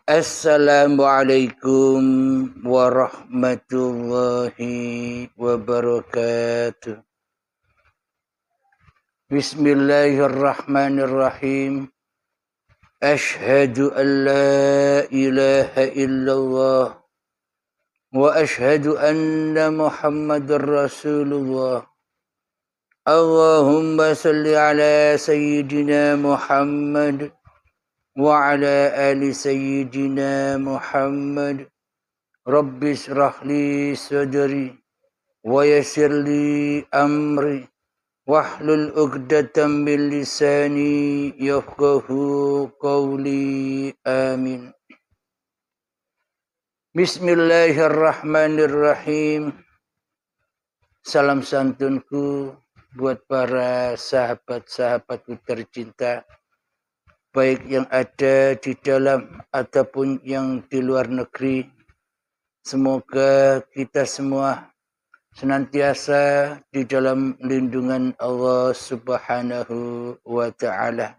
Assalamualaikum warahmatullahi wabarakatuh. Bismillahirrahmanirrahim. Ashhadu an la ilaha illallah wa ashhadu anna Muhammadar Rasulullah. Allahumma salli ala sayyidina Muhammad wa ala ali sayyidina Muhammad. Rabbi shrah li sadri wa yassir li amri wahlul 'uqdatam min lisani yafqahu qawli. Amin. Bismillahirrahmanirrahim. Salam santunku buat para sahabat-sahabatku tercinta, baik yang ada di dalam ataupun yang di luar negeri. Semoga kita semua senantiasa di dalam lindungan Allah Subhanahu wa ta'ala.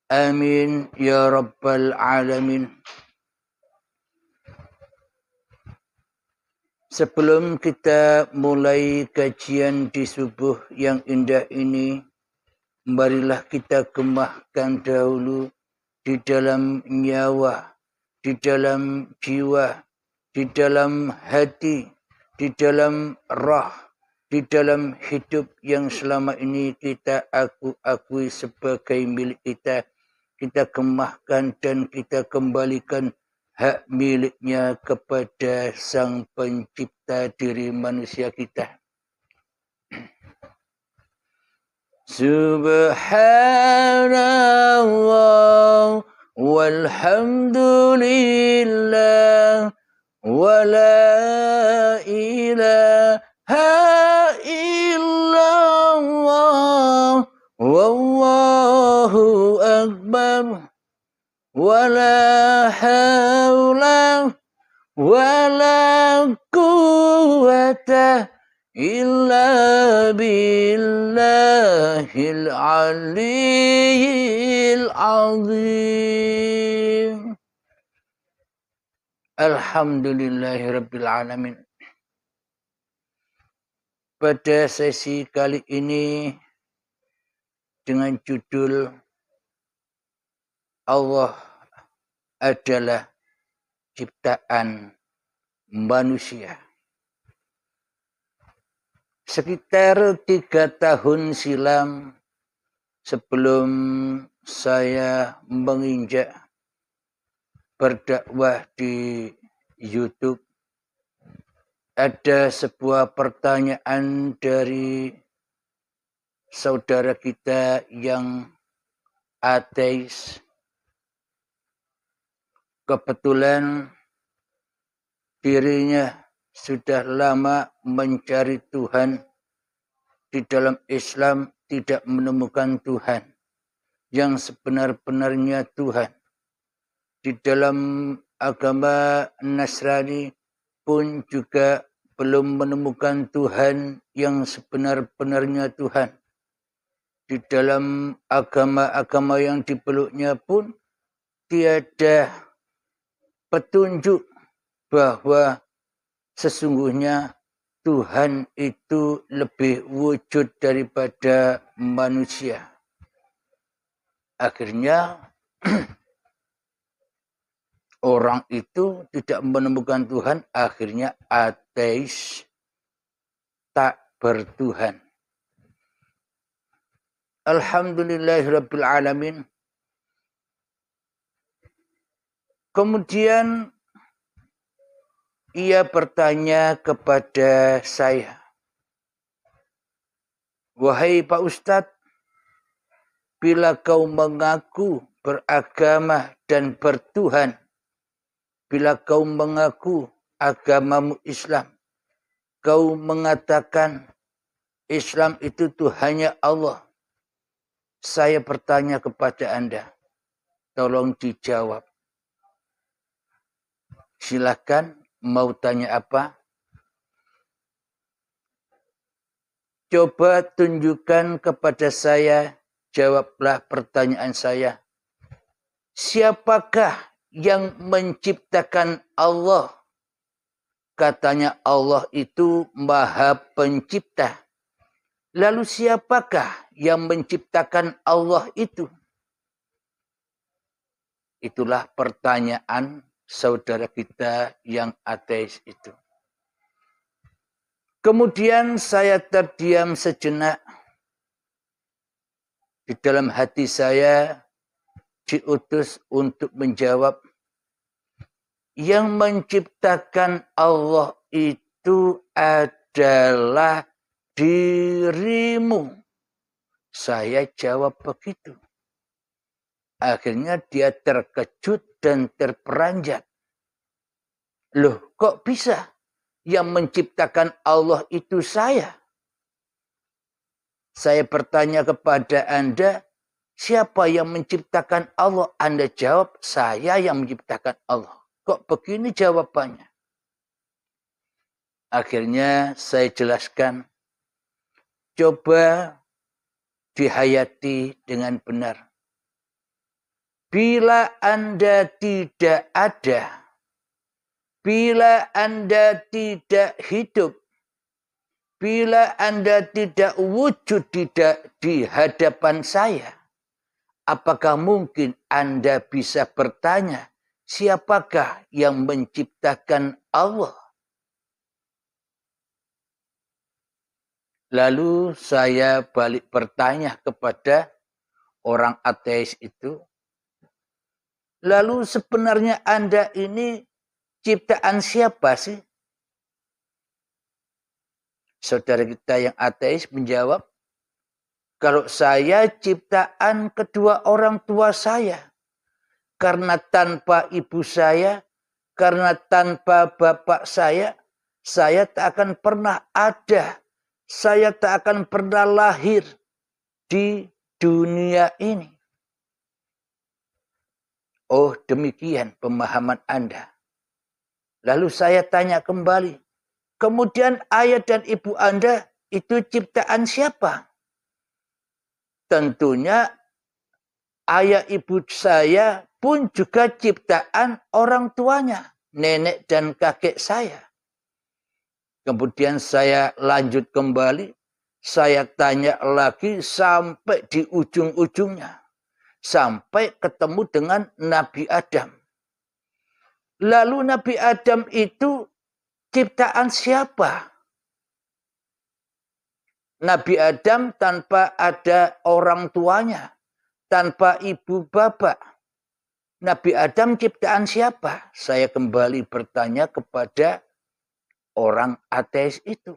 Amin ya rabbal alamin. Sebelum kita mulai kajian di subuh yang indah ini, marilah kita gemahkan dahulu di dalam nyawa, di dalam jiwa, di dalam hati, di dalam roh, di dalam hidup yang selama ini kita akui sebagai milik kita. Kita gemahkan dan kita kembalikan hak miliknya kepada Sang Pencipta diri manusia kita. Subhanallah walhamdulillah wa la ilaha illallah wallahu akbar wa la hawla wa la quwwata illa billahil aliyyil azim. Alhamdulillahirabbil alamin. Pada sesi kali ini dengan judul Allah adalah ciptaan manusia. Sekitar 3 tahun silam, sebelum saya menginjak berdakwah di YouTube, ada sebuah pertanyaan dari saudara kita yang ateis. Kebetulan dirinya sudah lama mencari Tuhan. Di dalam Islam tidak menemukan Tuhan yang sebenar-benarnya Tuhan. Di dalam agama Nasrani pun juga belum menemukan Tuhan yang sebenar-benarnya Tuhan. Di dalam agama-agama yang dipeluknya pun tiada petunjuk bahwa sesungguhnya Tuhan itu lebih wujud daripada manusia. Akhirnya orang itu tidak menemukan Tuhan, akhirnya ateis, tak bertuhan. Alhamdulillahirabbil alamin. Kemudian ia bertanya kepada saya, "Wahai Pak Ustadz, bila kau mengaku beragama dan bertuhan, bila kau mengaku agamamu Islam, kau mengatakan Islam itu Tuhannya Allah. Saya bertanya kepada Anda, tolong dijawab. Silakan, mau tanya apa? Coba tunjukkan kepada saya, jawablah pertanyaan saya. Siapakah yang menciptakan Allah? Katanya Allah itu Maha Pencipta. Lalu siapakah yang menciptakan Allah itu? Itulah pertanyaan saudara kita yang ateis itu. Kemudian saya terdiam sejenak. Di dalam hati saya diutus untuk menjawab, yang menciptakan Allah itu adalah dirimu. Saya jawab begitu. Akhirnya dia terkejut dan terperanjat. Loh, kok bisa? Yang menciptakan Allah itu saya. Saya bertanya kepada Anda, siapa yang menciptakan Allah? Anda jawab, saya yang menciptakan Allah. Kok begini jawabannya? Akhirnya saya jelaskan, coba dihayati dengan benar. Bila Anda tidak ada, bila Anda tidak hidup, bila Anda tidak wujud di hadapan saya, apakah mungkin Anda bisa bertanya, siapakah yang menciptakan Allah? Lalu saya balik bertanya kepada orang ateis itu, lalu sebenarnya Anda ini ciptaan siapa sih? Saudara kita yang ateis menjawab, kalau saya ciptaan kedua orang tua saya. Karena tanpa ibu saya, karena tanpa bapak saya tak akan pernah ada. Saya tak akan pernah lahir di dunia ini. Oh, demikian pemahaman Anda. Lalu saya tanya kembali, kemudian ayah dan ibu Anda itu ciptaan siapa? Tentunya ayah ibu saya pun juga ciptaan orang tuanya, nenek dan kakek saya. Kemudian saya lanjut kembali, saya tanya lagi sampai di ujung-ujungnya. Sampai ketemu dengan Nabi Adam. Lalu Nabi Adam itu ciptaan siapa? Nabi Adam tanpa ada orang tuanya, tanpa ibu bapak. Nabi Adam ciptaan siapa? Saya kembali bertanya kepada orang ateis itu.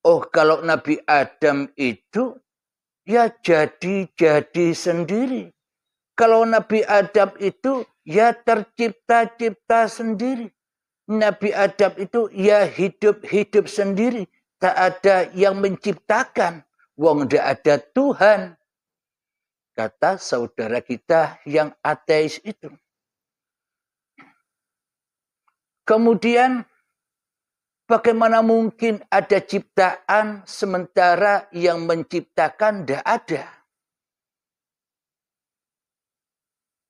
Oh, kalau Nabi Adam itu ya jadi sendiri. Kalau Nabi Adam itu ya tercipta-cipta sendiri. Nabi Adam itu ya hidup-hidup sendiri. Tak ada yang menciptakan. Wong tidak ada Tuhan. Kata saudara kita yang ateis itu. Kemudian bagaimana mungkin ada ciptaan sementara yang menciptakan tidak ada?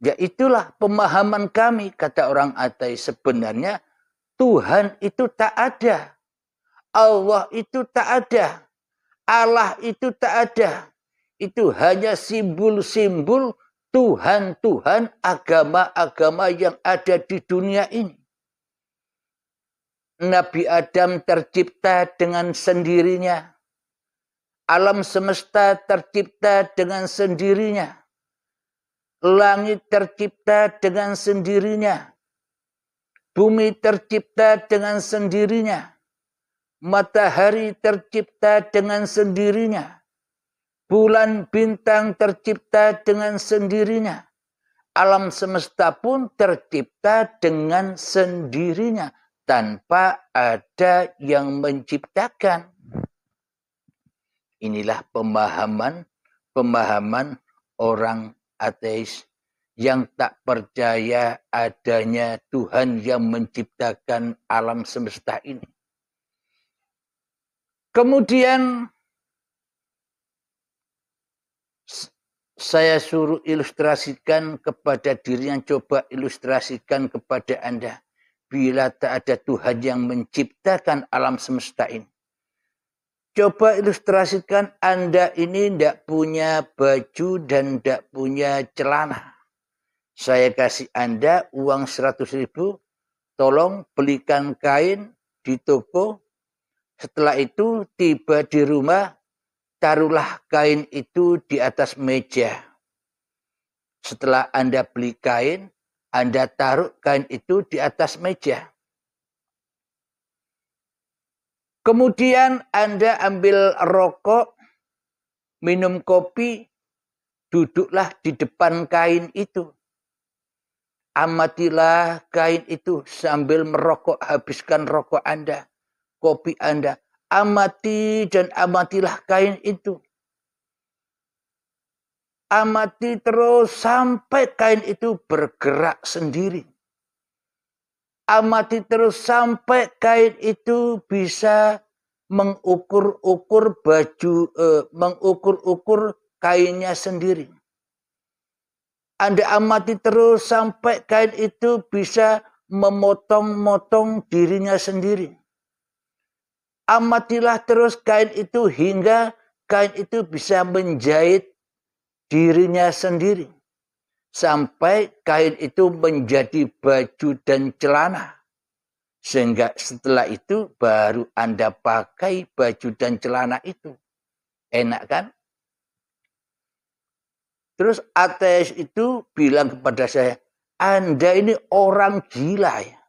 Ya itulah pemahaman kami, kata orang ateis. Sebenarnya Tuhan itu tak ada. Allah itu tak ada. Allah itu tak ada. Itu hanya simbol-simbol Tuhan-Tuhan, agama-agama yang ada di dunia ini. Nabi Adam tercipta dengan sendirinya. Alam semesta tercipta dengan sendirinya. Langit tercipta dengan sendirinya. Bumi tercipta dengan sendirinya. Matahari tercipta dengan sendirinya. Bulan bintang tercipta dengan sendirinya. Alam semesta pun tercipta dengan sendirinya. Tanpa ada yang menciptakan. Inilah pemahaman orang ateis yang tak percaya adanya Tuhan yang menciptakan alam semesta ini. Kemudian saya suruh ilustrasikan kepada dirinya, coba ilustrasikan kepada Anda. Bila tak ada Tuhan yang menciptakan alam semesta ini. Coba ilustrasikan Anda ini tidak punya baju dan tidak punya celana. Saya kasih Anda uang 100.000, tolong belikan kain di toko. Setelah itu tiba di rumah, taruhlah kain itu di atas meja. Setelah Anda beli kain, Anda taruh kain itu di atas meja. Kemudian Anda ambil rokok, minum kopi, duduklah di depan kain itu. Amatilah kain itu sambil merokok, habiskan rokok Anda, kopi Anda. Amati dan amatilah kain itu. Amati terus sampai kain itu bergerak sendiri. Amati terus sampai kain itu bisa mengukur-ukur baju, mengukur-ukur kainnya sendiri. Anda amati terus sampai kain itu bisa memotong-motong dirinya sendiri. Amatilah terus kain itu hingga kain itu bisa menjahit dirinya sendiri. Sampai kain itu menjadi baju dan celana. Sehingga setelah itu baru Anda pakai baju dan celana itu. Enak kan? Terus ateis itu bilang kepada saya, Anda ini orang gila ya.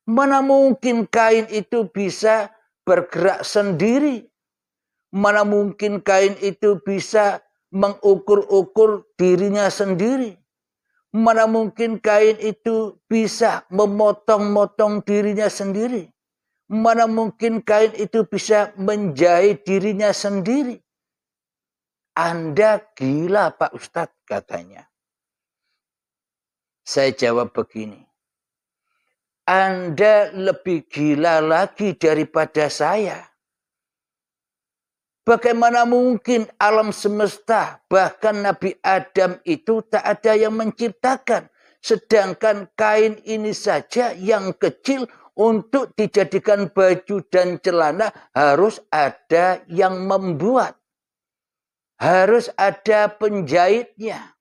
Mana mungkin kain itu bisa bergerak sendiri? Mana mungkin kain itu bisa mengukur-ukur dirinya sendiri? Mana mungkin kain itu bisa memotong-motong dirinya sendiri? Mana mungkin kain itu bisa menjahit dirinya sendiri? Anda gila Pak Ustadz, katanya. Saya jawab begini. Anda lebih gila lagi daripada saya. Bagaimana mungkin alam semesta, bahkan Nabi Adam itu tak ada yang menciptakan. Sedangkan kain ini saja yang kecil untuk dijadikan baju dan celana harus ada yang membuat. Harus ada penjahitnya.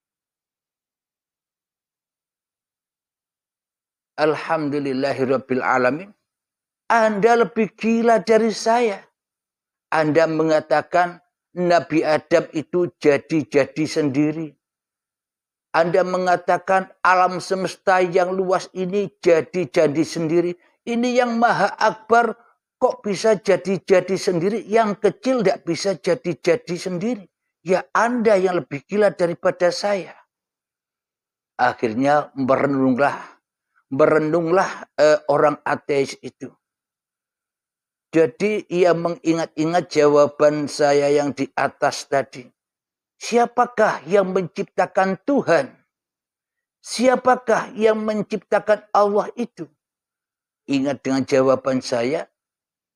Alhamdulillahirabbil alamin. Anda lebih gila dari saya. Anda mengatakan Nabi Adam itu jadi-jadi sendiri. Anda mengatakan alam semesta yang luas ini jadi-jadi sendiri. Ini yang maha akbar kok bisa jadi-jadi sendiri. Yang kecil tidak bisa jadi-jadi sendiri. Ya Anda yang lebih gila daripada saya. Akhirnya merenunglah orang ateis itu. Jadi ia mengingat-ingat jawaban saya yang di atas tadi. Siapakah yang menciptakan Tuhan? Siapakah yang menciptakan Allah itu? Ingat dengan jawaban saya.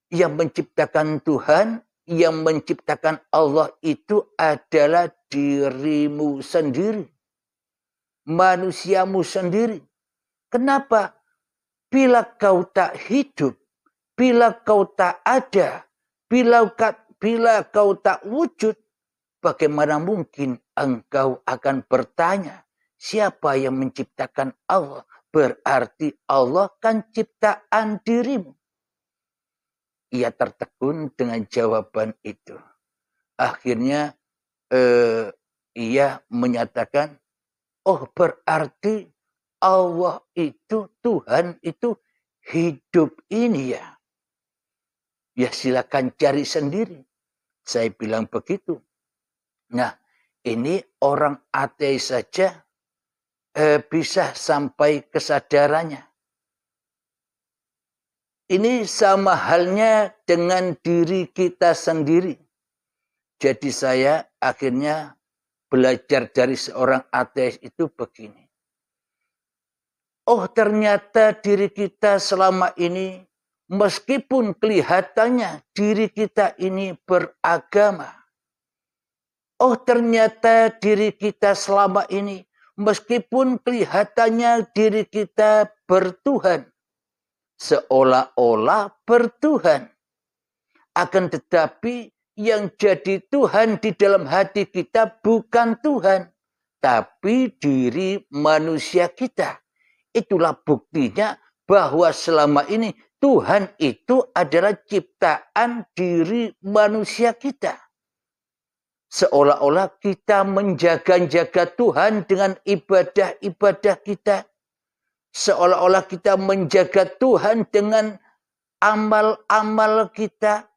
Yang menciptakan Tuhan, yang menciptakan Allah itu adalah dirimu sendiri. Manusiamu sendiri. Kenapa? Bila kau tak hidup, bila kau tak ada, bila kau tak wujud, bagaimana mungkin engkau akan bertanya, siapa yang menciptakan Allah? Berarti Allah kan ciptaan dirimu. Ia tertegun dengan jawaban itu. Akhirnya ia menyatakan, oh berarti Allah itu, Tuhan itu hidup ini ya. Ya silakan cari sendiri. Saya bilang begitu. Nah ini orang ateis saja bisa sampai kesadarannya. Ini sama halnya dengan diri kita sendiri. Jadi saya akhirnya belajar dari seorang ateis itu begini. Oh ternyata diri kita selama ini, meskipun kelihatannya diri kita ini beragama. Oh, ternyata diri kita selama ini, meskipun kelihatannya diri kita bertuhan, seolah-olah bertuhan, akan tetapi yang jadi Tuhan di dalam hati kita bukan Tuhan, tapi diri manusia kita. Itulah buktinya bahwa selama ini Tuhan itu adalah ciptaan diri manusia kita. Seolah-olah kita menjaga-jaga Tuhan dengan ibadah-ibadah kita. Seolah-olah kita menjaga Tuhan dengan amal-amal kita.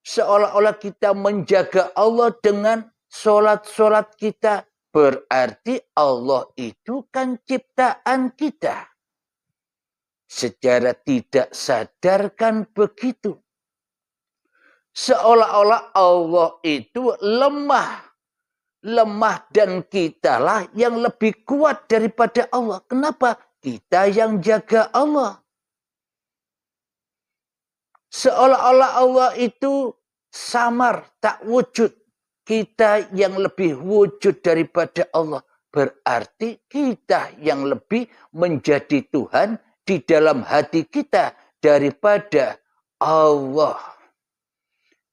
Seolah-olah kita menjaga Allah dengan solat-solat kita. Berarti Allah itu kan ciptaan kita. Secara tidak sadar kan begitu. Seolah-olah Allah itu lemah. Lemah dan kitalah yang lebih kuat daripada Allah. Kenapa? Kita yang jaga Allah. Seolah-olah Allah itu samar, tak wujud. Kita yang lebih wujud daripada Allah. Berarti kita yang lebih menjadi Tuhan di dalam hati kita daripada Allah.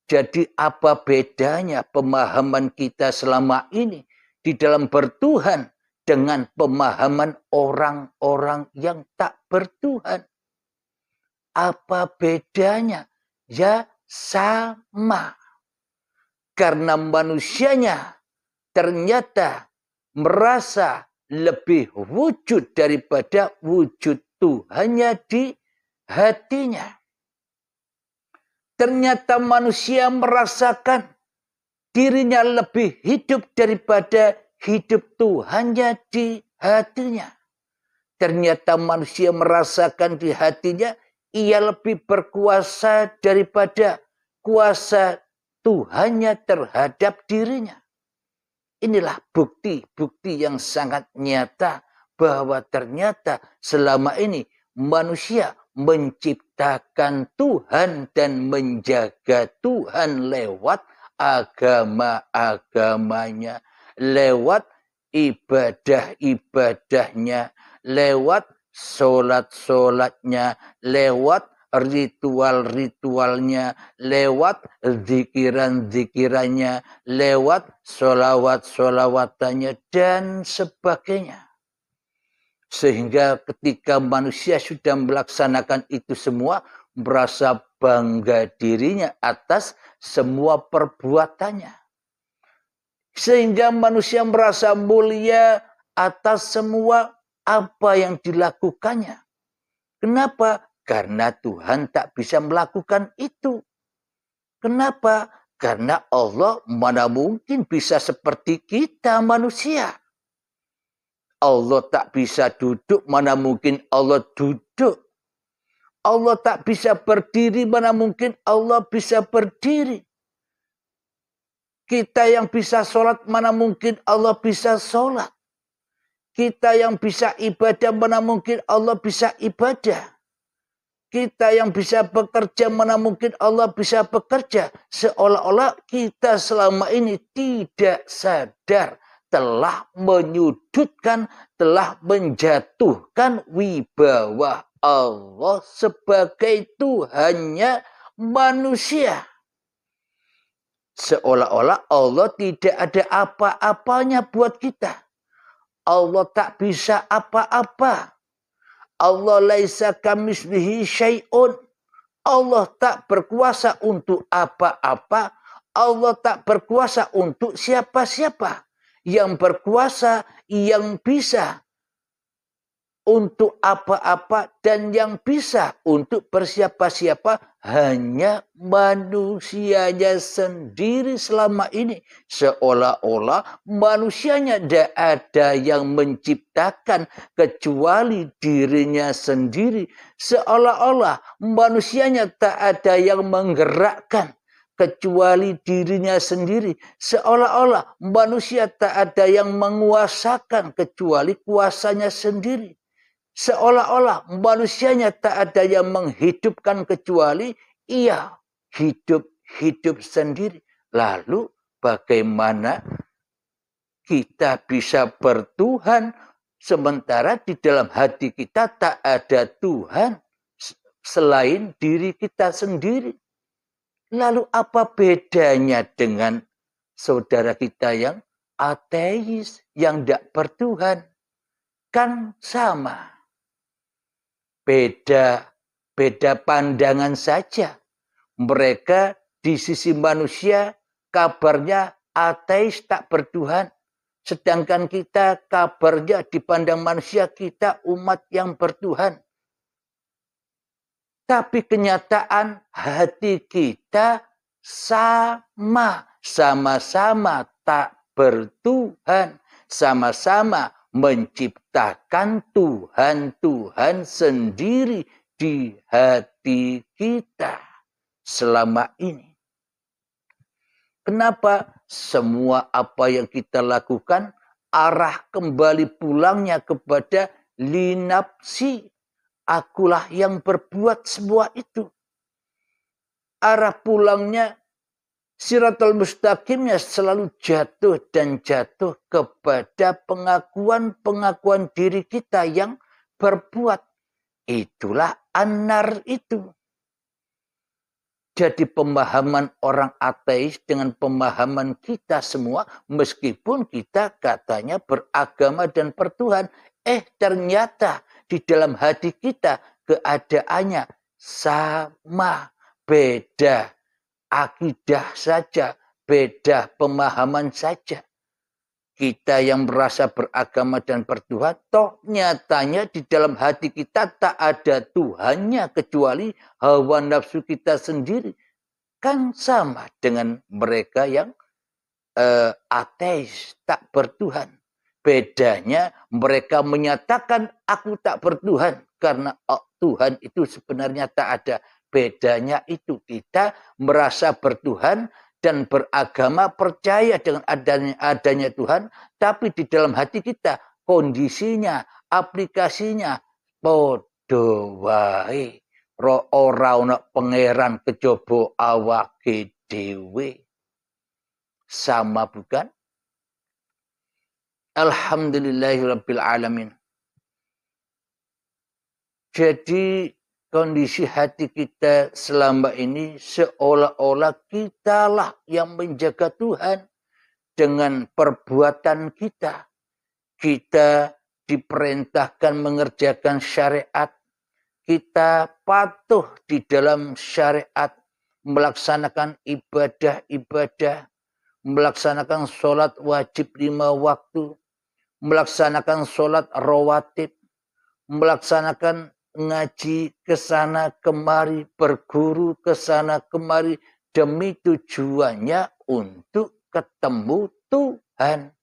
Jadi apa bedanya pemahaman kita selama ini di dalam bertuhan dengan pemahaman orang-orang yang tak bertuhan? Apa bedanya? Ya sama. Karena manusianya ternyata merasa lebih wujud daripada wujud Tuhannya di hatinya. Ternyata manusia merasakan dirinya lebih hidup daripada hidup Tuhannya di hatinya. Ternyata manusia merasakan di hatinya ia lebih berkuasa daripada kuasa Tuhannya terhadap dirinya. Inilah bukti-bukti yang sangat nyata bahwa ternyata selama ini manusia menciptakan Tuhan dan menjaga Tuhan lewat agama-agamanya, lewat ibadah-ibadahnya, lewat solat-solatnya, lewat ritual-ritualnya, lewat zikiran-zikirannya, lewat solawat-solawatannya, dan sebagainya. Sehingga ketika manusia sudah melaksanakan itu semua, merasa bangga dirinya atas semua perbuatannya. Sehingga manusia merasa mulia atas semua apa yang dilakukannya. Kenapa? Karena Tuhan tak bisa melakukan itu. Kenapa? Karena Allah mana mungkin bisa seperti kita manusia. Allah tak bisa duduk, mana mungkin Allah duduk. Allah tak bisa berdiri, mana mungkin Allah bisa berdiri. Kita yang bisa sholat, mana mungkin Allah bisa sholat. Kita yang bisa ibadah, mana mungkin Allah bisa ibadah. Kita yang bisa bekerja, mana mungkin Allah bisa bekerja. Seolah-olah kita selama ini tidak sadar telah menyudutkan, telah menjatuhkan wibawa Allah sebagai Tuhannya manusia. Seolah-olah Allah tidak ada apa-apanya buat kita. Allah tak bisa apa-apa. Allah laisa kamitslihi syai'un. Allah tak berkuasa untuk apa-apa. Allah tak berkuasa untuk siapa-siapa. Yang berkuasa, yang bisa untuk apa-apa dan yang bisa untuk bersiapa-siapa hanya manusianya sendiri selama ini. Seolah-olah manusianya tidak ada yang menciptakan kecuali dirinya sendiri. Seolah-olah manusianya tak ada yang menggerakkan kecuali dirinya sendiri. Seolah-olah manusia tak ada yang menguasakan kecuali kuasanya sendiri. Seolah-olah manusianya tak ada yang menghidupkan kecuali ia hidup sendiri. Lalu bagaimana kita bisa bertuhan, sementara di dalam hati kita tak ada Tuhan selain diri kita sendiri. Lalu apa bedanya dengan saudara kita yang ateis, yang tidak bertuhan? Kan sama. Beda pandangan saja. Mereka di sisi manusia kabarnya ateis, tak bertuhan. Sedangkan kita kabarnya dipandang manusia kita umat yang bertuhan. Tapi kenyataan hati kita sama-sama tak bertuhan, sama-sama menciptakan Tuhan sendiri di hati kita selama ini. Kenapa semua apa yang kita lakukan arah kembali pulangnya kepada linapsi? Akulah yang berbuat semua itu. Arah pulangnya, siratal mustaqimnya selalu jatuh dan jatuh kepada pengakuan diri kita yang berbuat. Itulah anar itu. Jadi pemahaman orang ateis dengan pemahaman kita semua, meskipun kita katanya beragama dan bertuhan, ternyata di dalam hati kita keadaannya sama, beda akidah saja, beda pemahaman saja. Kita yang merasa beragama dan bertuhan, toh nyatanya di dalam hati kita tak ada Tuhannya kecuali hawa nafsu kita sendiri. Kan sama dengan mereka yang ateis, tak bertuhan. Bedanya mereka menyatakan aku tak bertuhan karena Tuhan itu sebenarnya tak ada. Bedanya itu kita merasa bertuhan dan beragama percaya dengan adanya Tuhan, tapi di dalam hati kita kondisinya, aplikasinya padha wae. Ora ana pangeran kejaba awake dhewe. Sama bukan? Alhamdulillahirabbil alamin. Jadi kondisi hati kita selama ini seolah-olah kitalah yang menjaga Tuhan dengan perbuatan kita. Kita diperintahkan mengerjakan syariat. Kita patuh di dalam syariat, melaksanakan ibadah-ibadah, melaksanakan sholat wajib 5 waktu, melaksanakan sholat rawatib, melaksanakan ngaji kesana kemari, berguru kesana kemari, demi tujuannya untuk ketemu Tuhan.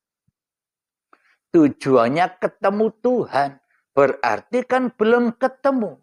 Tujuannya ketemu Tuhan, berarti kan belum ketemu.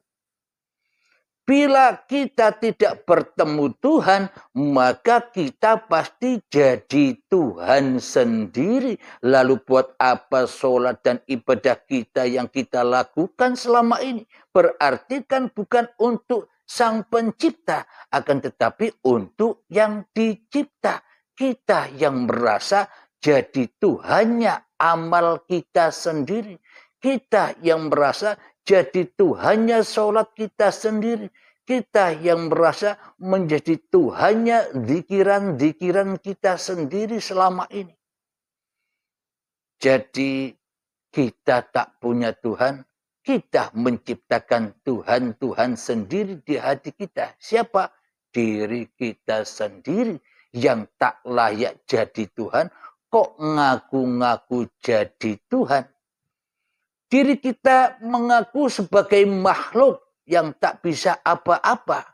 Bila kita tidak bertemu Tuhan, maka kita pasti jadi Tuhan sendiri. Lalu buat apa sholat dan ibadah kita yang kita lakukan selama ini? Berarti kan bukan untuk Sang Pencipta, akan tetapi untuk yang dicipta. Kita yang merasa jadi Tuhannya amal kita sendiri. Kita yang merasa jadi Tuhannya sholat kita sendiri. Kita yang merasa menjadi Tuhannya zikiran-zikiran kita sendiri selama ini. Jadi kita tak punya Tuhan. Kita menciptakan Tuhan sendiri di hati kita. Siapa? Diri kita sendiri yang tak layak jadi Tuhan. Kok ngaku-ngaku jadi Tuhan? Diri kita mengaku sebagai makhluk yang tak bisa apa-apa.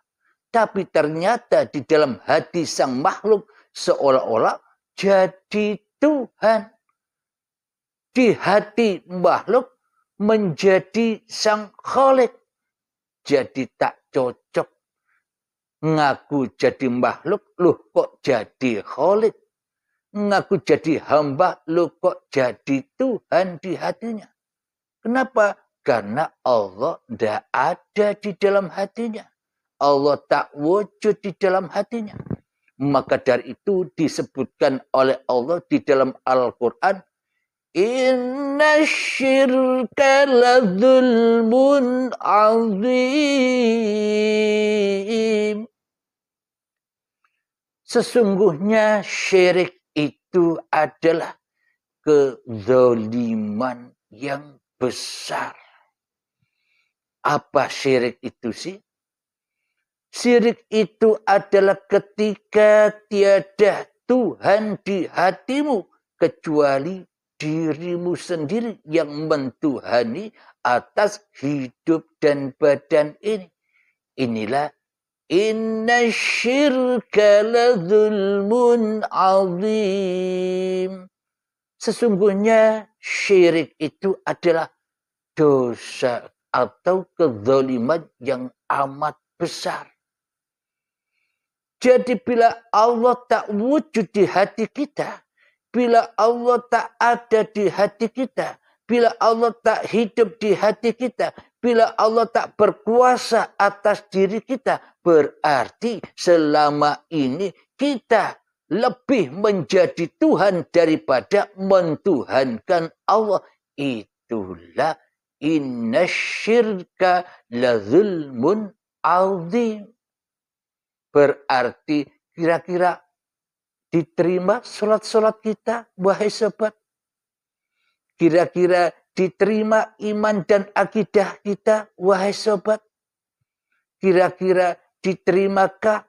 Tapi ternyata di dalam hati sang makhluk seolah-olah jadi Tuhan. Di hati makhluk menjadi sang khalik. Jadi tak cocok. Ngaku jadi makhluk, loh kok jadi khalik. Ngaku jadi hamba, loh kok jadi Tuhan di hatinya. Kenapa? Karena Allah tidak ada di dalam hatinya. Allah tak wujud di dalam hatinya. Maka dari itu disebutkan oleh Allah di dalam Al-Quran, Inna syirka ladzulmun azim. Sesungguhnya syirik itu adalah kezaliman yang besar. Apa syirik itu sih? Syirik itu adalah ketika tiada Tuhan di hatimu kecuali dirimu sendiri yang mentuhani atas hidup dan badan ini. Inilah inna syirka ladzulmun azim. Sesungguhnya syirik itu adalah dosa atau kezaliman yang amat besar. Jadi bila Allah tak wujud di hati kita, bila Allah tak ada di hati kita, bila Allah tak hidup di hati kita, bila Allah tak berkuasa atas diri kita, berarti selama ini kita lebih menjadi Tuhan daripada mentuhankan Allah. Itulah inna syirka lazulmun azim. Berarti kira-kira diterima solat-solat kita, wahai sobat? Kira-kira diterima iman dan akidah kita, wahai sobat? Kira-kira diterimakah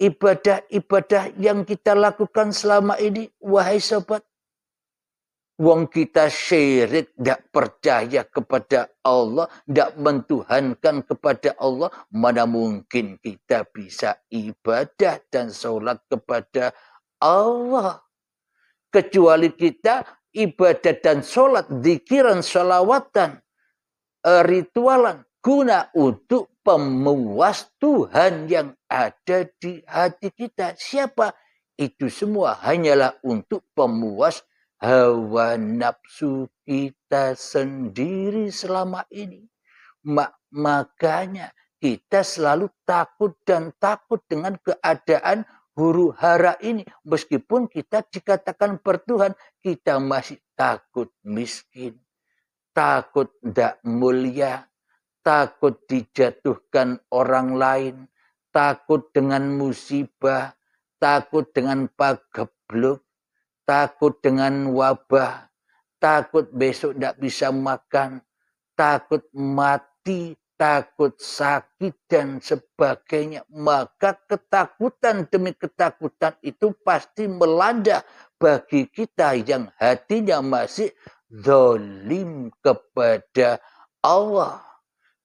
ibadah-ibadah yang kita lakukan selama ini, wahai sobat? Wong kita syirik, tidak percaya kepada Allah, tidak mentuhankan kepada Allah. Mana mungkin kita bisa ibadah dan sholat kepada Allah. Kecuali kita ibadah dan sholat, zikiran, sholawatan, ritualan, guna untuk pemuas Tuhan yang ada di hati kita. Siapa? Itu semua hanyalah untuk pemuas hawa nafsu kita sendiri selama ini. Makanya kita selalu takut dan takut dengan keadaan huru hara ini. Meskipun kita dikatakan bertuhan, kita masih takut miskin, takut tidak mulia, takut dijatuhkan orang lain, takut dengan musibah, takut dengan pagebluk, takut dengan wabah, takut besok tidak bisa makan, takut mati, takut sakit dan sebagainya. Maka ketakutan demi ketakutan itu pasti melanda bagi kita yang hatinya masih zalim kepada Allah.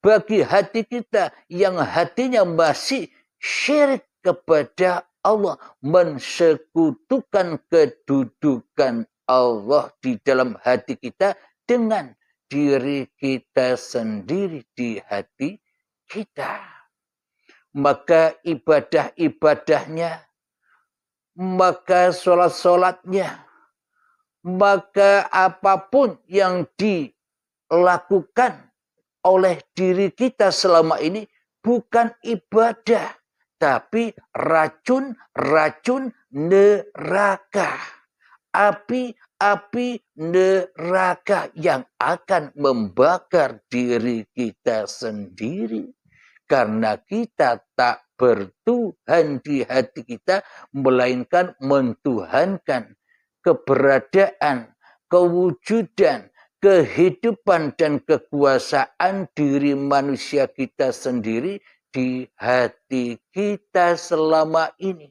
Bagi hati kita yang hatinya masih syirik kepada Allah, mensekutukan kedudukan Allah di dalam hati kita dengan diri kita sendiri di hati kita. Maka ibadah-ibadahnya, maka sholat-sholatnya, maka apapun yang dilakukan oleh diri kita selama ini bukan ibadah, tapi racun-racun neraka. Api-api neraka yang akan membakar diri kita sendiri. Karena kita tak bertuhan di hati kita, melainkan mentuhankan keberadaan, kewujudan, kehidupan dan kekuasaan diri manusia kita sendiri di hati kita selama ini.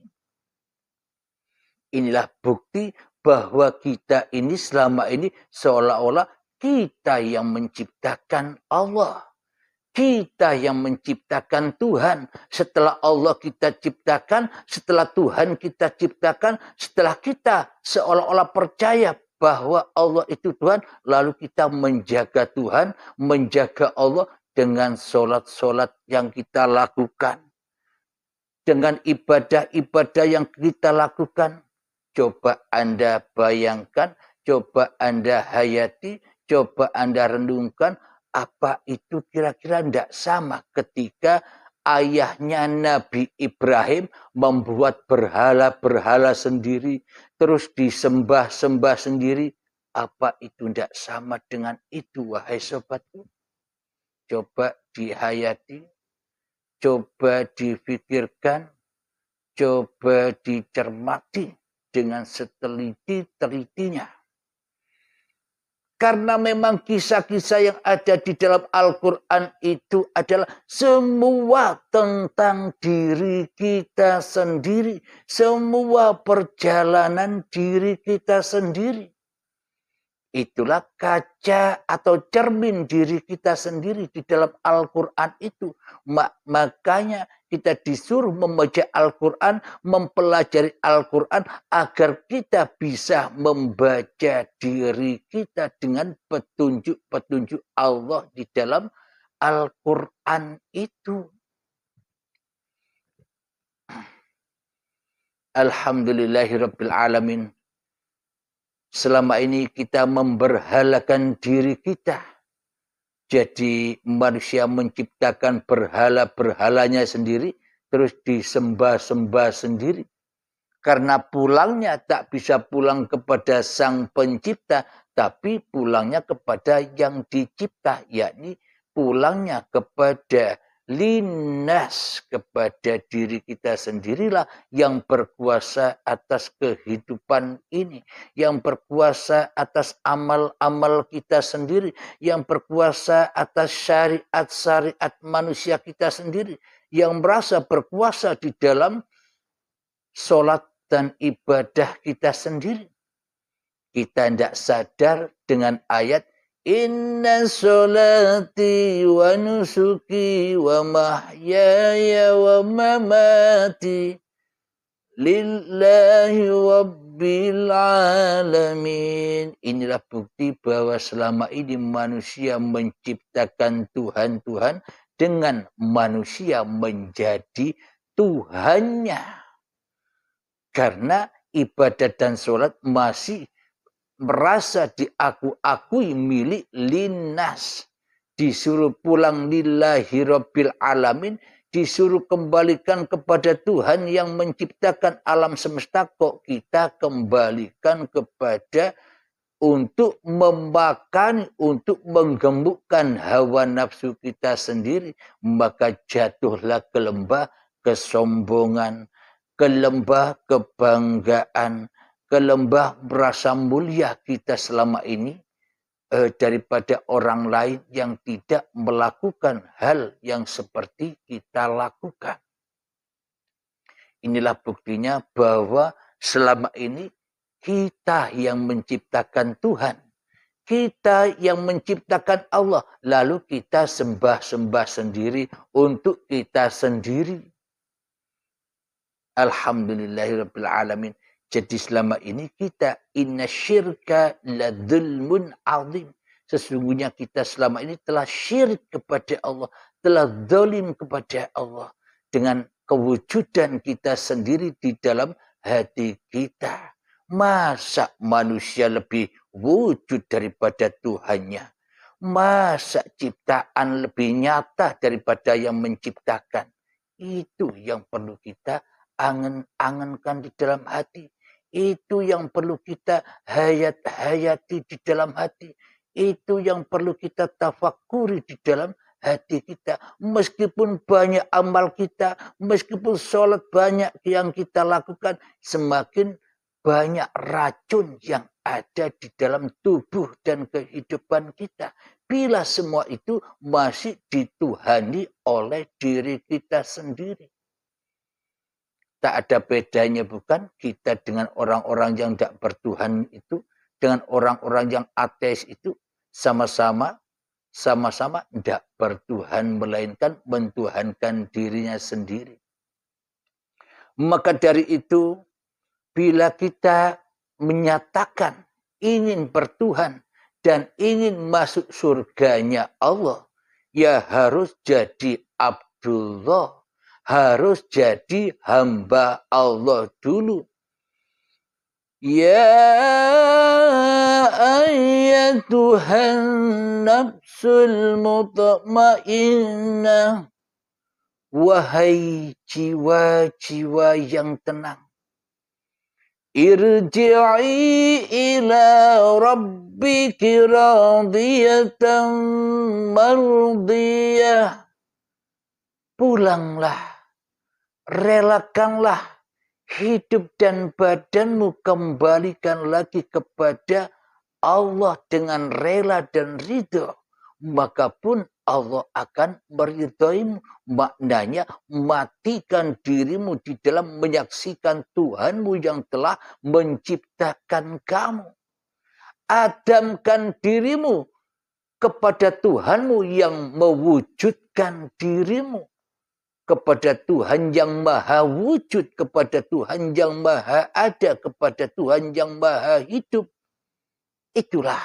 Inilah bukti bahwa kita ini selama ini seolah-olah kita yang menciptakan Allah. Kita yang menciptakan Tuhan. Setelah Allah kita ciptakan, setelah Tuhan kita ciptakan, setelah kita seolah-olah percaya bahwa Allah itu Tuhan, lalu kita menjaga Tuhan, menjaga Allah dengan sholat-sholat yang kita lakukan. Dengan ibadah-ibadah yang kita lakukan. Coba Anda bayangkan, coba Anda hayati, coba Anda renungkan, apa itu kira-kira tidak sama ketika ayahnya Nabi Ibrahim membuat berhala-berhala sendiri, terus disembah-sembah sendiri. Apa itu tidak sama dengan itu, wahai sobatku? Coba dihayati, coba difikirkan, coba dicermati dengan seteliti-telitinya. Karena memang kisah-kisah yang ada di dalam Al-Quran itu adalah semua tentang diri kita sendiri. Semua perjalanan diri kita sendiri. Itulah kaca atau cermin diri kita sendiri di dalam Al-Quran itu. Makanya kita disuruh membaca Al-Quran, mempelajari Al-Quran agar kita bisa membaca diri kita dengan petunjuk-petunjuk Allah di dalam Al-Quran itu. Alhamdulillahirrabbilalamin. Selama ini kita memberhalakan diri kita. Jadi manusia menciptakan berhala-berhalanya sendiri, terus disembah-sembah sendiri. Karena pulangnya tak bisa pulang kepada sang pencipta, tapi pulangnya kepada yang dicipta, yakni pulangnya kepada linnas, kepada diri kita sendirilah yang berkuasa atas kehidupan ini, yang berkuasa atas amal-amal kita sendiri, yang berkuasa atas syariat-syariat manusia kita sendiri, yang merasa berkuasa di dalam sholat dan ibadah kita sendiri. Kita tidak sadar dengan ayat Inna sholati wa nusuki wa mahyaya wa mamati lillahi rabbil alamin. Inilah bukti bahwa selama ini manusia menciptakan Tuhan-Tuhan dengan manusia menjadi Tuhannya. Karena ibadat dan sholat masih merasa diakui milik linnas. Disuruh pulang lillahi rabbil alamin. Disuruh kembalikan kepada Tuhan yang menciptakan alam semesta. Kok kita kembalikan kepada untuk memakan, untuk menggembukkan hawa nafsu kita sendiri. Maka jatuhlah ke lembah kesombongan, ke lembah kebanggaan, ke lembah merasa mulia kita selama ini daripada orang lain yang tidak melakukan hal yang seperti kita lakukan. Inilah buktinya bahwa selama ini kita yang menciptakan Tuhan. Kita yang menciptakan Allah. Lalu kita sembah-sembah sendiri untuk kita sendiri. Alhamdulillahirrabbilalamin. Jadi selama ini kita inna syirka la dzulmun azim. Sesungguhnya kita selama ini telah syirik kepada Allah, telah zalim kepada Allah dengan kewujudan kita sendiri di dalam hati kita. Masa manusia lebih wujud daripada Tuhannya? Masa ciptaan lebih nyata daripada yang menciptakan? Itu yang perlu kita angan-angankan di dalam hati. Itu yang perlu kita hayati di dalam hati. Itu yang perlu kita tafakuri di dalam hati kita. Meskipun banyak amal kita, meskipun sholat banyak yang kita lakukan, semakin banyak racun yang ada di dalam tubuh dan kehidupan kita. Bila semua itu masih dituhani oleh diri kita sendiri. Tak ada bedanya bukan kita dengan orang-orang yang tidak bertuhan itu, dengan orang-orang yang ateis itu, sama-sama tidak bertuhan, melainkan mentuhankan dirinya sendiri. Maka dari itu, bila kita menyatakan ingin bertuhan dan ingin masuk surganya Allah, ya harus jadi Abdullah. Harus jadi hamba Allah dulu. Ya ayyatuhan nafsul mutmainnah. Wahai jiwa-jiwa yang tenang. Irji'i ila rabbika rabbiki radiyatan mardiyah. Pulanglah, relakanlah hidup dan badanmu, kembalikan lagi kepada Allah dengan rela dan ridho. Maka pun Allah akan meridhoimu. Maknanya matikan dirimu di dalam menyaksikan Tuhanmu yang telah menciptakan kamu. Adamkan dirimu kepada Tuhanmu yang mewujudkan dirimu. Kepada Tuhan yang maha wujud, kepada Tuhan yang maha ada, kepada Tuhan yang maha hidup. Itulah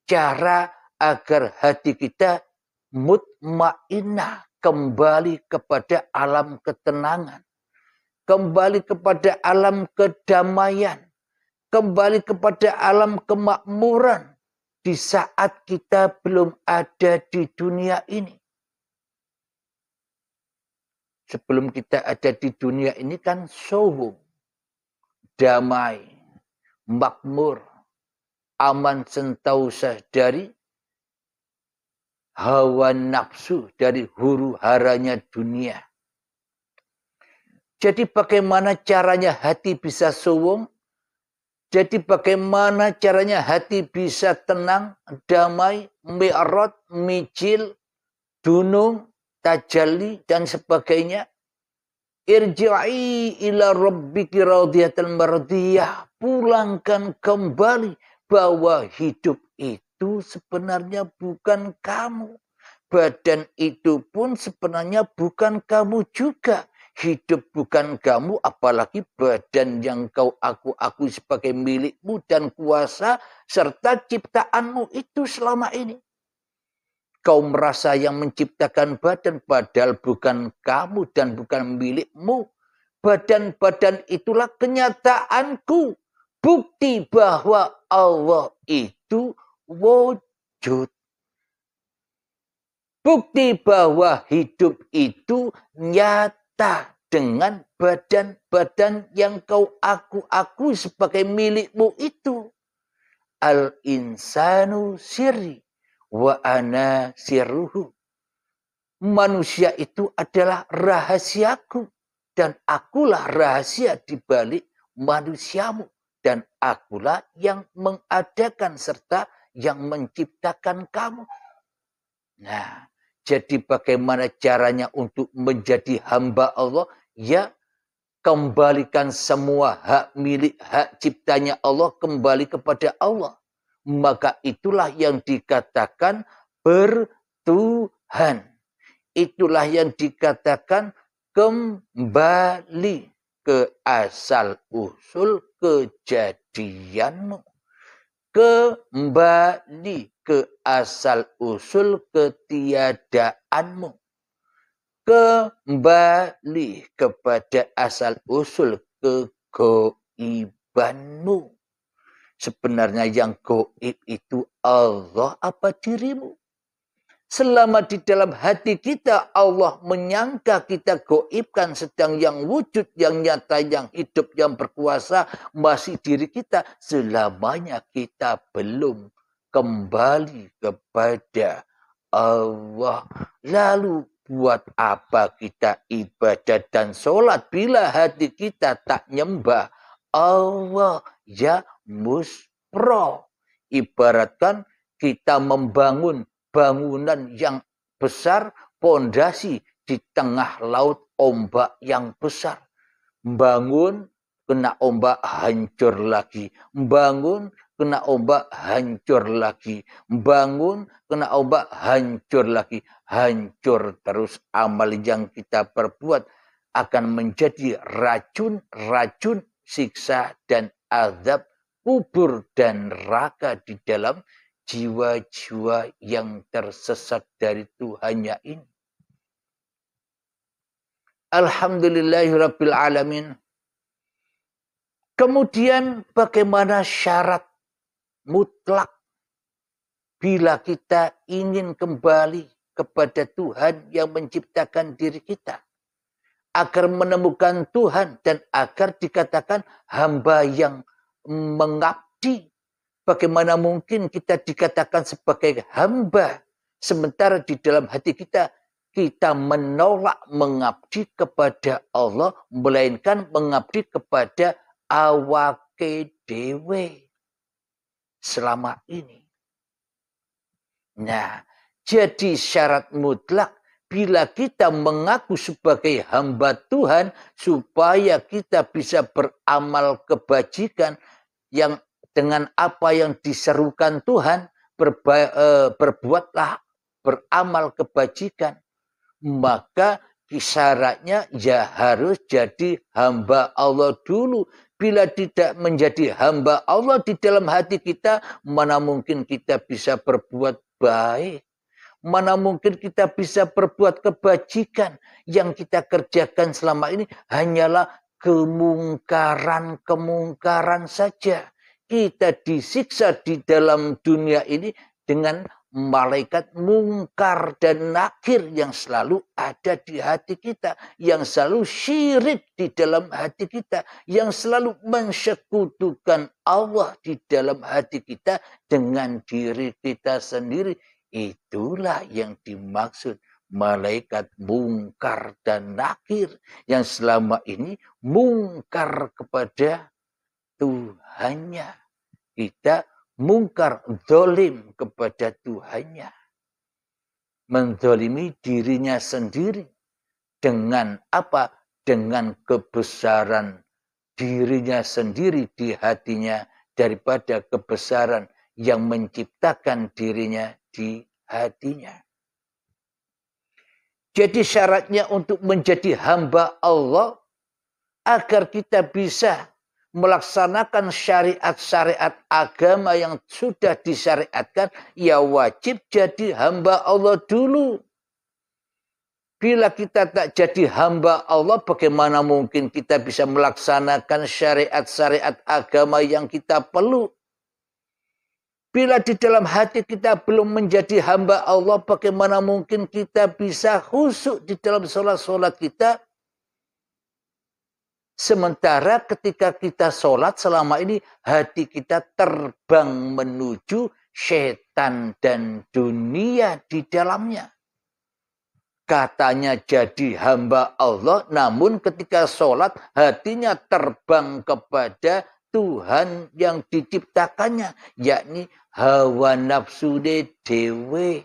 cara agar hati kita mutmainnah, kembali kepada alam ketenangan, kembali kepada alam kedamaian, kembali kepada alam kemakmuran di saat kita belum ada di dunia ini. Sebelum kita ada di dunia ini kan sohum, damai, makmur, aman sentosa dari hawa nafsu, dari huru haranya dunia. Jadi bagaimana caranya hati bisa suwung? Jadi bagaimana caranya hati bisa tenang, damai, mi'rad, mijil, dunung, tajalli, dan sebagainya? Irji'i ila rabbiki radiyatan mardiyah. Pulangkan kembali bahwa hidup itu sebenarnya bukan kamu. Badan itu pun sebenarnya bukan kamu juga. Hidup bukan kamu, apalagi badan yang kau aku sebagai milikmu dan kuasa serta ciptaanmu itu selama ini. Kau merasa yang menciptakan badan, padahal bukan kamu dan bukan milikmu. Badan-badan itulah kenyataanku. Bukti bahwa Allah itu wujud. Bukti bahwa hidup itu nyata dengan badan-badan yang kau aku sebagai milikmu itu. Al-insanu sirri wa ana sirruhu. Manusia itu adalah rahasiaku dan akulah rahasia di balik manusiamu dan akulah yang mengadakan serta yang menciptakan kamu. Nah, jadi bagaimana caranya untuk menjadi hamba Allah? Ya, kembalikan semua hak milik, hak ciptanya Allah kembali kepada Allah. Maka itulah yang dikatakan bertuhan. Itulah yang dikatakan kembali ke asal usul kejadianmu. Kembali ke asal usul ketiadaanmu. Kembali kepada asal usul kegoibanmu. Sebenarnya yang goib itu Allah apa dirimu? Selama di dalam hati kita Allah menyangka kita goibkan, sedang yang wujud, yang nyata, yang hidup, yang berkuasa masih diri kita, selamanya kita belum kembali kepada Allah. Lalu buat apa kita ibadah dan sholat bila hati kita tak nyembah Allah? Ya muspro. Ibaratkan kita membangun bangunan yang besar, pondasi di tengah laut ombak yang besar. Bangun, kena ombak, hancur lagi. Bangun, kena ombak, hancur lagi. Bangun, kena ombak, hancur lagi. Hancur terus amal yang kita perbuat akan menjadi racun siksa dan azab kubur dan neraka di dalam jiwa-jiwa yang tersesat dari Tuhannya ini. Alhamdulillahirabbil alamin. Kemudian bagaimana syarat mutlak bila kita ingin kembali kepada Tuhan yang menciptakan diri kita, agar menemukan Tuhan dan agar dikatakan hamba yang mengabdi, Bagaimana mungkin kita dikatakan sebagai hamba, sementara di dalam hati kita menolak mengabdi kepada Allah, melainkan mengabdi kepada awake dewe selama ini. Nah, jadi syarat mutlak bila kita mengaku sebagai hamba Tuhan, supaya kita bisa beramal kebajikan yang dengan apa yang diserukan Tuhan, berbuatlah, beramal kebajikan. Maka syaratnya ya harus jadi hamba Allah dulu. Bila tidak menjadi hamba Allah di dalam hati kita, mana mungkin kita bisa berbuat baik. Mana mungkin kita bisa berbuat kebajikan. Yang kita kerjakan selama ini hanyalah kemungkaran saja. Kita disiksa di dalam dunia ini dengan malaikat mungkar dan nakir yang selalu ada di hati kita, yang selalu syirik di dalam hati kita, yang selalu mensekutukan Allah di dalam hati kita dengan diri kita sendiri. Itulah yang dimaksud malaikat mungkar dan nakir yang selama ini mungkar kepada Tuhannya. Kita mungkar, zalim kepada Tuhannya. Menzalimi dirinya sendiri. Dengan apa? Dengan kebesaran dirinya sendiri di hatinya daripada kebesaran yang menciptakan dirinya di hatinya. Jadi syaratnya untuk menjadi hamba Allah, agar kita bisa melaksanakan syariat-syariat agama yang sudah disyariatkan, ya wajib jadi hamba Allah dulu. Bila kita tak jadi hamba Allah, bagaimana mungkin kita bisa melaksanakan syariat-syariat agama yang kita perlu? Bila di dalam hati kita belum menjadi hamba Allah, bagaimana mungkin kita bisa khusyuk di dalam sholat-sholat kita? Sementara ketika kita sholat selama ini, hati kita terbang menuju setan dan dunia di dalamnya. Katanya jadi hamba Allah, namun ketika sholat hatinya terbang kepada Tuhan yang diciptakannya, yakni hawa nafsu dewe.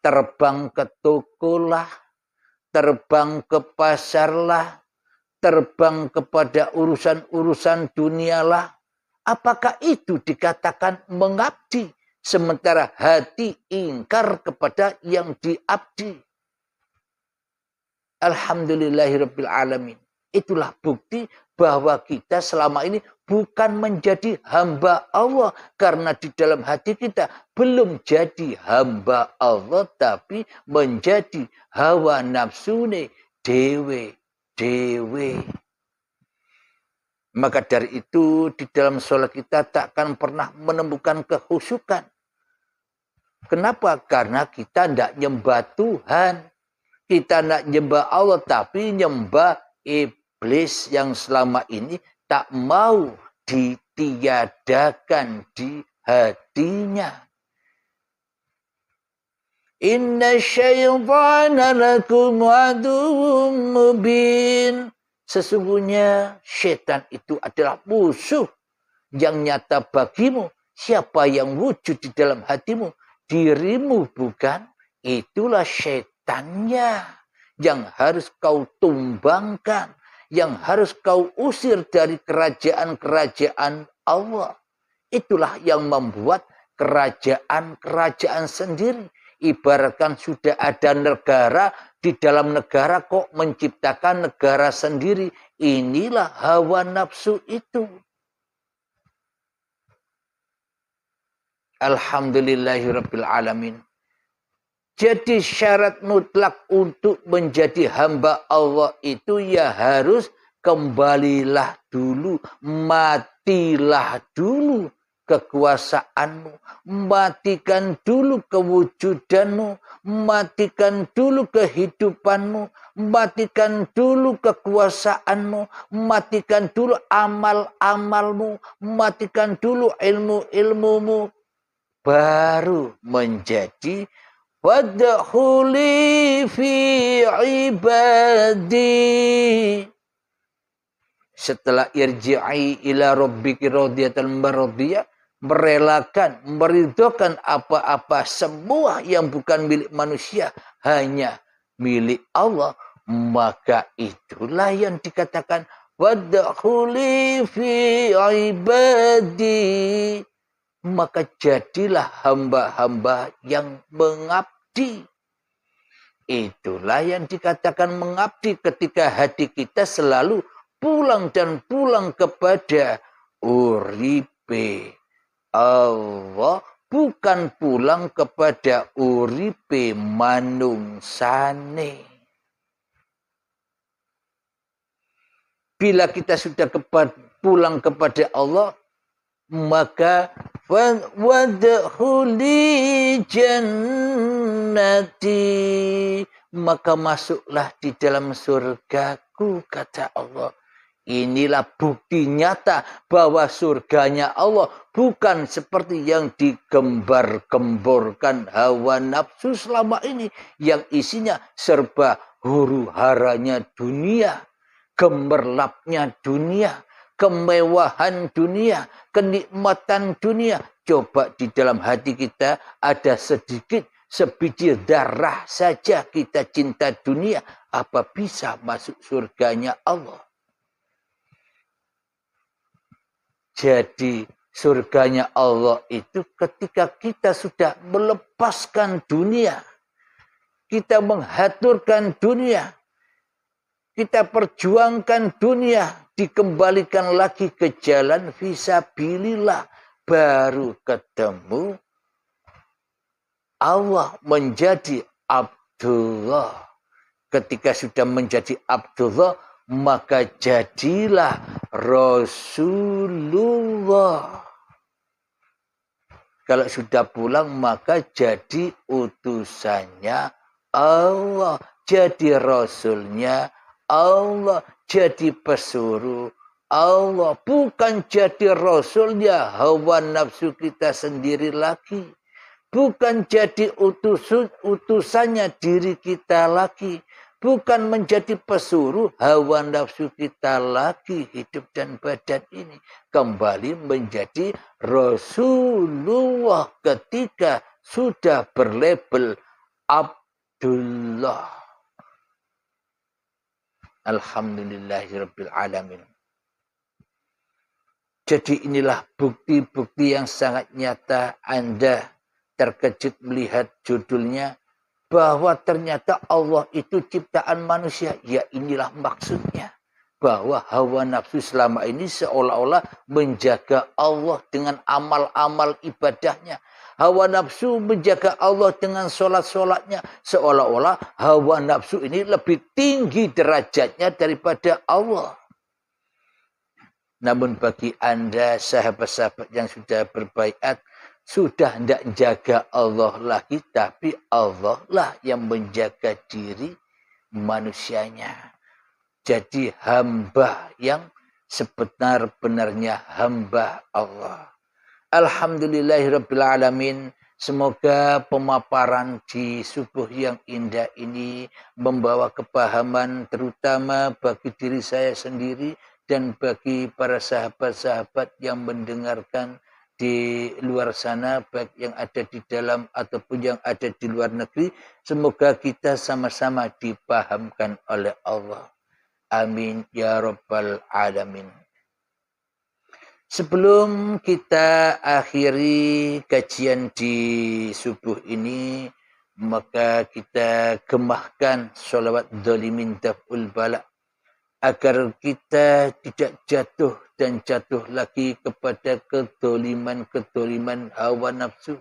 Terbang ke toko lah, terbang ke pasar lah, terbang kepada urusan-urusan dunialah. Apakah itu dikatakan mengabdi, sementara hati ingkar kepada yang diabdi? Alhamdulillahirabbil alamin. Itulah bukti bahwa kita selama ini bukan menjadi hamba Allah, karena di dalam hati kita belum jadi hamba Allah, tapi menjadi hawa nafsune dewe. Maka dari itu di dalam sholat kita takkan pernah menemukan kehusukan. Kenapa? Karena kita tidak nyembah Tuhan. Kita tidak nyembah Allah, tapi nyembah iblis yang selama ini tak mau ditiadakan di hatinya. Inna syaitana lakum aduwwum mubin. Sesungguhnya syaitan itu adalah musuh yang nyata bagimu. Siapa yang wujud di dalam hatimu? Dirimu bukan? Itulah syaitannya yang harus kau tumbangkan, yang harus kau usir dari kerajaan-kerajaan Allah. Itulah yang membuat kerajaan-kerajaan sendiri. Ibaratkan sudah ada negara, di dalam negara kok menciptakan negara sendiri. Inilah hawa nafsu itu. Alhamdulillahirabbil alamin. Jadi syarat mutlak untuk menjadi hamba Allah itu ya harus kembalilah dulu, matilah dulu kekuasaanmu, matikan dulu kewujudanmu, matikan dulu kehidupanmu, matikan dulu kekuasaanmu, matikan dulu amal-amalmu, matikan dulu ilmu-ilmumu, baru menjadi wadkhuli fi ibadi. Setelah irji'i ila rabbiki radiyatan maradiyah, merelakan, meridhokan apa-apa semua yang bukan milik manusia, hanya milik Allah, maka itulah yang dikatakan wadkhuli fi ibadi. Maka jadilah hamba-hamba yang mengabdi. Itulah yang dikatakan mengabdi ketika hati kita selalu pulang dan pulang kepada uripe Allah, bukan pulang kepada uripe manungsane. Bila kita sudah pulang kepada Allah, maka wadkhuli jannati, maka masuklah di dalam surgaku, kata Allah. Inilah bukti nyata bahwa surganya Allah bukan seperti yang digembar-gemborkan hawa nafsu selama ini, yang isinya serba huru-haranya dunia, gemerlapnya dunia, kemewahan dunia, kenikmatan dunia. Coba di dalam hati kita ada sedikit sebiji darah saja kita cinta dunia, apa bisa masuk surganya Allah? Jadi surganya Allah itu ketika kita sudah melepaskan dunia, kita menghaturkan dunia, kita perjuangkan dunia, dikembalikan lagi ke jalan fisabilillah, baru ketemu Allah, menjadi Abdullah. Ketika sudah menjadi Abdullah, maka jadilah Rasulullah. Kalau sudah pulang, maka jadi utusannya Allah, jadi Rasulnya Allah, jadi pesuruh Allah, bukan jadi Rasulnya hawa nafsu kita sendiri lagi, bukan jadi utusannya diri kita lagi, bukan menjadi pesuruh hawa nafsu kita lagi, hidup dan badan ini. Kembali menjadi Rasulullah ketika sudah berlabel Abdullah. Alhamdulillahirabbil alamin. Jadi inilah bukti-bukti yang sangat nyata. Anda terkejut melihat judulnya, bahwa ternyata Allah itu ciptaan manusia. Ya, inilah maksudnya. Bahwa hawa nafsu selama ini seolah-olah menjaga Allah dengan amal-amal ibadahnya. Hawa nafsu menjaga Allah dengan sholat-sholatnya. Seolah-olah hawa nafsu ini lebih tinggi derajatnya daripada Allah. Namun bagi Anda sahabat-sahabat yang sudah berbaiat, sudah tidak jaga Allah lagi, tapi Allah lah yang menjaga diri manusianya. Jadi hamba yang sebenar-benarnya hamba Allah. Alhamdulillahirabbil alamin. Semoga pemaparan di subuh yang indah ini membawa kepahaman terutama bagi diri saya sendiri dan bagi para sahabat-sahabat yang mendengarkan di luar sana, baik yang ada di dalam ataupun yang ada di luar negeri. Semoga kita sama-sama dipahamkan oleh Allah. Amin ya rabbal alamin. Sebelum kita akhiri kajian di subuh ini, maka kita gemahkan sholawat dolimin daf'ul bala, agar kita tidak jatuh dan jatuh lagi kepada kedoliman-kedoliman hawa nafsu,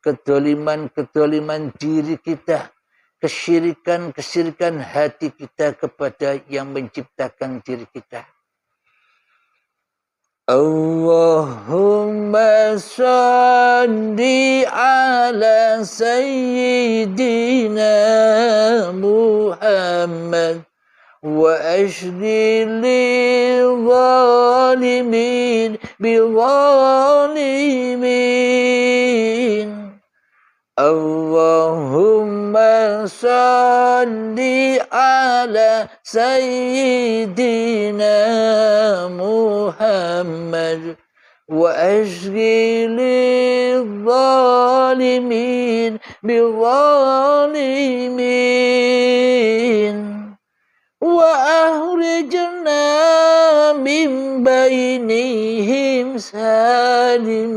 kedoliman-kedoliman diri kita, kesyirikan-kesyirikan hati kita kepada yang menciptakan diri kita. Allahumma صل على سيدنا محمد وأشغل الظالمين بظالمين اللهم صل على سيدنا محمد وأشغل الظالمين بالظالمين وأخرجنا من بينهم سالمين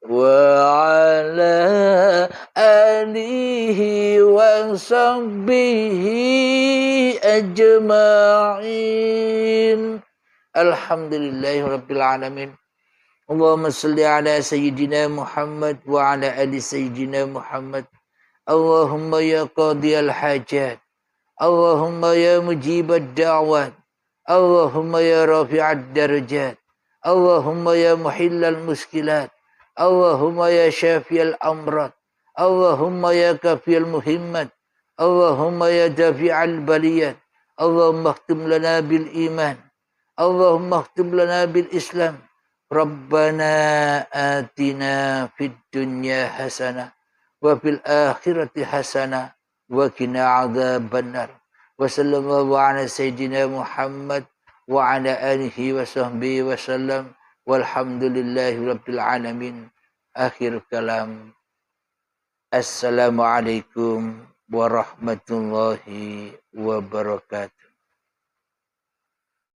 وعلى آله وصحبه أجمعين الحمد لله رب العالمين اللهم صل على سيدنا محمد وعلى آل سيدنا محمد اللهم يا قاضي الحاجات اللهم يا مجيب الدعوات اللهم يا رافع الدرجات اللهم يا محل المشكلات اللهم يا شافي الأمراض اللهم يا كافي المهمات اللهم يا دافع البليات اللهم اختم لنا بالإيمان اللهم اختم لنا بالإسلام ربنا آتنا في الدنيا حسنة وفي الآخرة حسنة وقنا عذاب النار وصلى الله على سيدنا محمد وعلى آله وصحبه وسلم والحمد لله رب العالمين آخر كلام السلام عليكم warahmatullahi wabarakatuh.